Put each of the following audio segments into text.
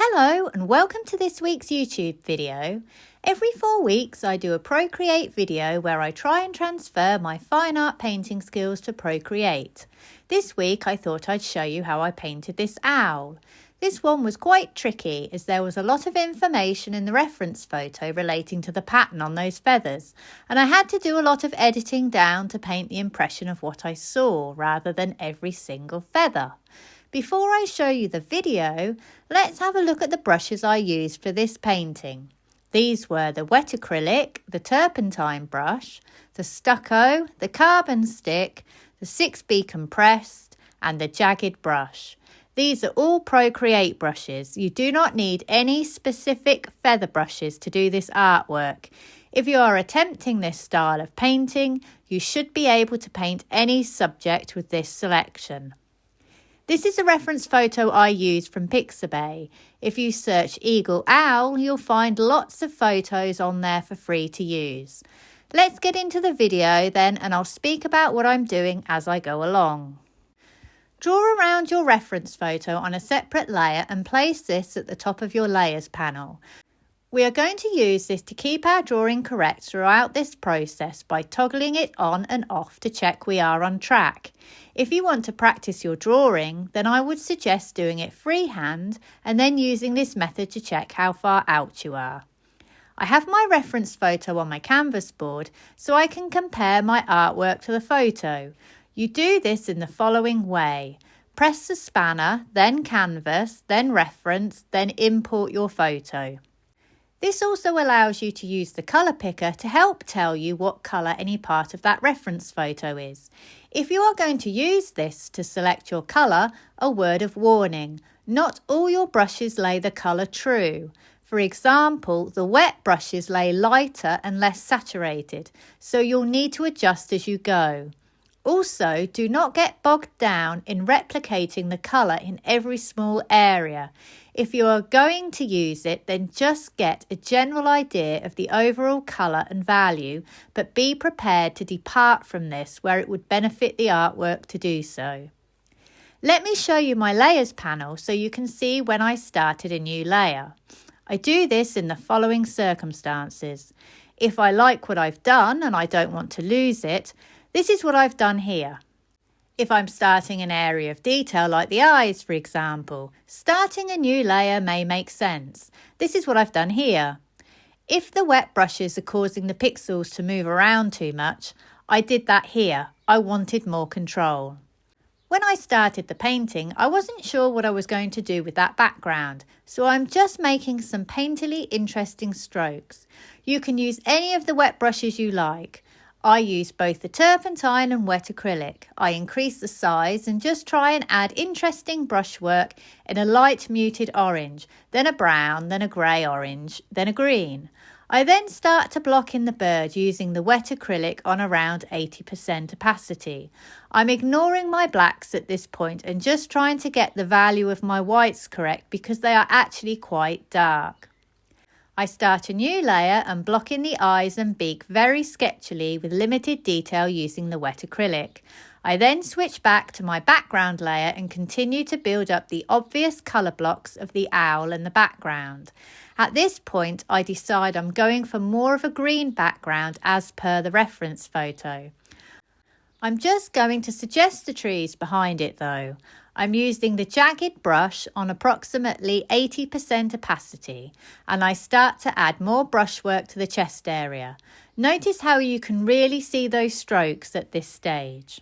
Hello and welcome to this week's YouTube video. Every 4 weeks I do a Procreate video where I try and transfer my fine art painting skills to Procreate. This week I thought I'd show you how I painted this owl. This one was quite tricky as there was a lot of information in the reference photo relating to the pattern on those feathers, and I had to do a lot of editing down to paint the impression of what I saw rather than every single feather. Before I show you the video, let's have a look at the brushes I used for this painting. These were the wet acrylic, the turpentine brush, the stucco, the carbon stick, the 6B compressed and the jagged brush. These are all Procreate brushes. You do not need any specific feather brushes to do this artwork. If you are attempting this style of painting, you should be able to paint any subject with this selection. This is a reference photo I used from Pixabay. If you search Eagle Owl, you'll find lots of photos on there for free to use. Let's get into the video then, and I'll speak about what I'm doing as I go along. Draw around your reference photo on a separate layer and place this at the top of your layers panel. We are going to use this to keep our drawing correct throughout this process by toggling it on and off to check we are on track. If you want to practice your drawing, then I would suggest doing it freehand and then using this method to check how far out you are. I have my reference photo on my canvas board so I can compare my artwork to the photo. You do this in the following way. Press the spanner, then canvas, then reference, then import your photo. This also allows you to use the colour picker to help tell you what colour any part of that reference photo is. If you are going to use this to select your colour, a word of warning, not all your brushes lay the colour true. For example, the wet brushes lay lighter and less saturated, so you'll need to adjust as you go. Also, do not get bogged down in replicating the colour in every small area. If you are going to use it, then just get a general idea of the overall colour and value, but be prepared to depart from this where it would benefit the artwork to do so. Let me show you my layers panel so you can see when I started a new layer. I do this in the following circumstances. If I like what I've done and I don't want to lose it, this is what I've done here. If I'm starting an area of detail like the eyes, for example, starting a new layer may make sense. This is what I've done here. If the wet brushes are causing the pixels to move around too much, I did that here. I wanted more control. When I started the painting, I wasn't sure what I was going to do with that background, so I'm just making some painterly interesting strokes. You can use any of the wet brushes you like. I use both the turpentine and wet acrylic. I increase the size and just try and add interesting brushwork in a light muted orange, then a brown, then a grey orange, then a green. I then start to block in the bird using the wet acrylic on around 80% opacity. I'm ignoring my blacks at this point and just trying to get the value of my whites correct because they are actually quite dark. I start a new layer and block in the eyes and beak very sketchily with limited detail using the wet acrylic. I then switch back to my background layer and continue to build up the obvious colour blocks of the owl and the background. At this point, I decide I'm going for more of a green background as per the reference photo. I'm just going to suggest the trees behind it though. I'm using the jagged brush on approximately 80% opacity, and I start to add more brushwork to the chest area. Notice how you can really see those strokes at this stage.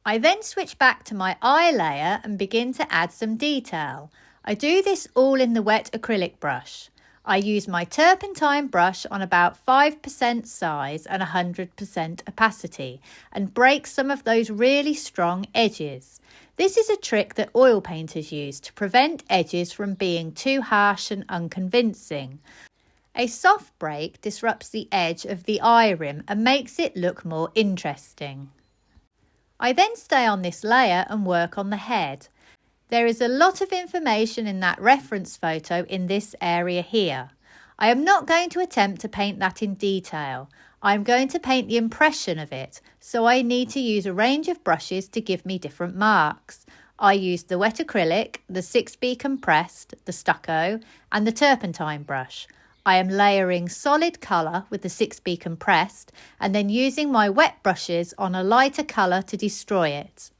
I then switch back to my eye layer and begin to add some detail. I do this all in the wet acrylic brush. I use my turpentine brush on about 5% size and 100% opacity and break some of those really strong edges. This is a trick that oil painters use to prevent edges from being too harsh and unconvincing. A soft break disrupts the edge of the eye rim and makes it look more interesting. I then stay on this layer and work on the head. There is a lot of information in that reference photo in this area here. I am not going to attempt to paint that in detail. I am going to paint the impression of it, so I need to use a range of brushes to give me different marks. I used the wet acrylic, the 6B compressed, the stucco and the turpentine brush. I am layering solid colour with the 6B compressed and then using my wet brushes on a lighter colour to destroy it.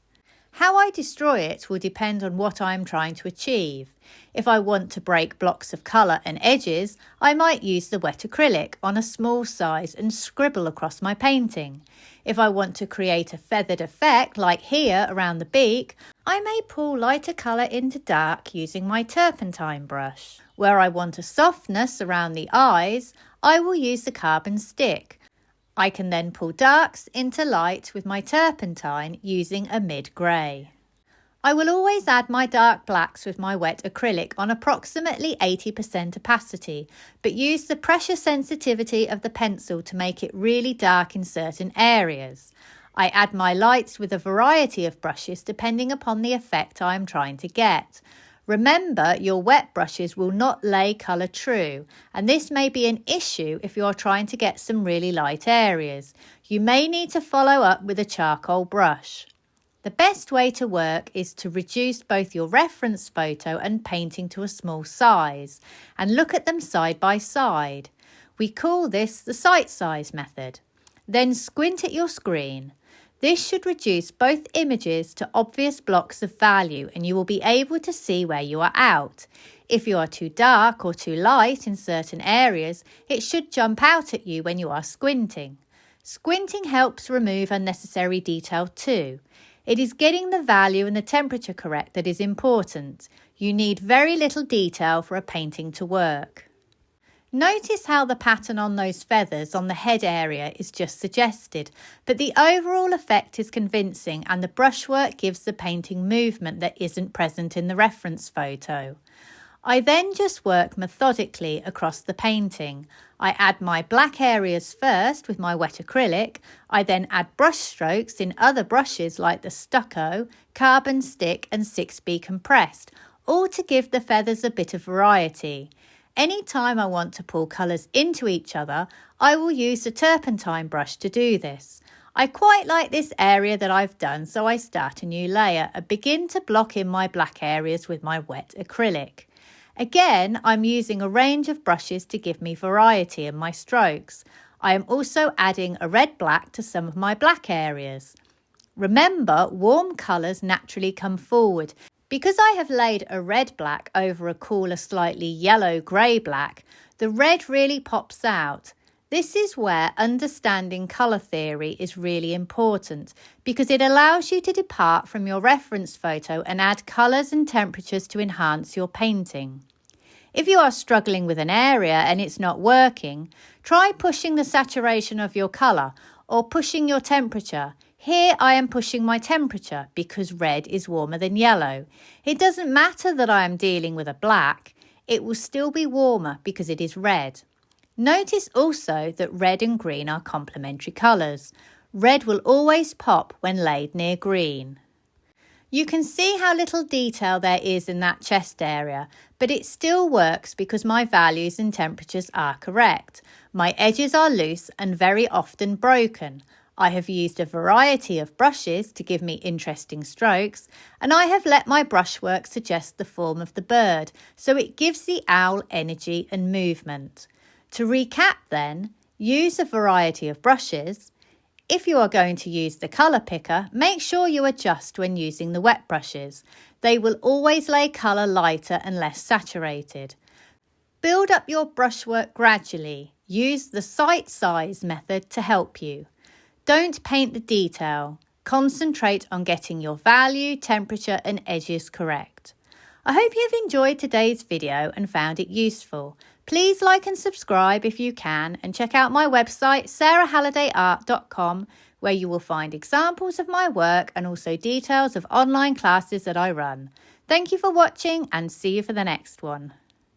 How I destroy it will depend on what I am trying to achieve. If I want to break blocks of colour and edges, I might use the wet acrylic on a small size and scribble across my painting. If I want to create a feathered effect like here around the beak, I may pull lighter colour into dark using my turpentine brush. Where I want a softness around the eyes, I will use the carbon stick. I can then pull darks into light with my turpentine using a mid-grey. I will always add my dark blacks with my wet acrylic on approximately 80% opacity, but use the pressure sensitivity of the pencil to make it really dark in certain areas. I add my lights with a variety of brushes depending upon the effect I am trying to get. Remember, your wet brushes will not lay colour true, and this may be an issue if you are trying to get some really light areas. You may need to follow up with a charcoal brush. The best way to work is to reduce both your reference photo and painting to a small size, and look at them side by side. We call this the sight size method. Then squint at your screen. This should reduce both images to obvious blocks of value and you will be able to see where you are out. If you are too dark or too light in certain areas, it should jump out at you when you are squinting. Squinting helps remove unnecessary detail too. It is getting the value and the temperature correct that is important. You need very little detail for a painting to work. Notice how the pattern on those feathers on the head area is just suggested, but the overall effect is convincing and the brushwork gives the painting movement that isn't present in the reference photo. I then just work methodically across the painting. I add my black areas first with my wet acrylic. I then add brush strokes in other brushes like the stucco, carbon stick and 6B compressed, all to give the feathers a bit of variety. Anytime I want to pull colours into each other, I will use the turpentine brush to do this. I quite like this area that I've done, so I start a new layer and begin to block in my black areas with my wet acrylic. Again, I'm using a range of brushes to give me variety in my strokes. I am also adding a red-black to some of my black areas. Remember, warm colours naturally come forward. Because I have laid a red-black over a cooler, slightly yellow-grey-black, the red really pops out. This is where understanding colour theory is really important because it allows you to depart from your reference photo and add colours and temperatures to enhance your painting. If you are struggling with an area and it's not working, try pushing the saturation of your colour or pushing your temperature. Here I am pushing my temperature because red is warmer than yellow. It doesn't matter that I am dealing with a black, it will still be warmer because it is red. Notice also that red and green are complementary colours. Red will always pop when laid near green. You can see how little detail there is in that chest area, but it still works because my values and temperatures are correct. My edges are loose and very often broken. I have used a variety of brushes to give me interesting strokes, and I have let my brushwork suggest the form of the bird, so it gives the owl energy and movement. To recap then, use a variety of brushes. If you are going to use the colour picker, make sure you adjust when using the wet brushes. They will always lay colour lighter and less saturated. Build up your brushwork gradually. Use the sight size method to help you. Don't paint the detail. Concentrate on getting your value, temperature and edges correct. I hope you've enjoyed today's video and found it useful. Please like and subscribe if you can and check out my website sarahhallidayart.com where you will find examples of my work and also details of online classes that I run. Thank you for watching and see you for the next one.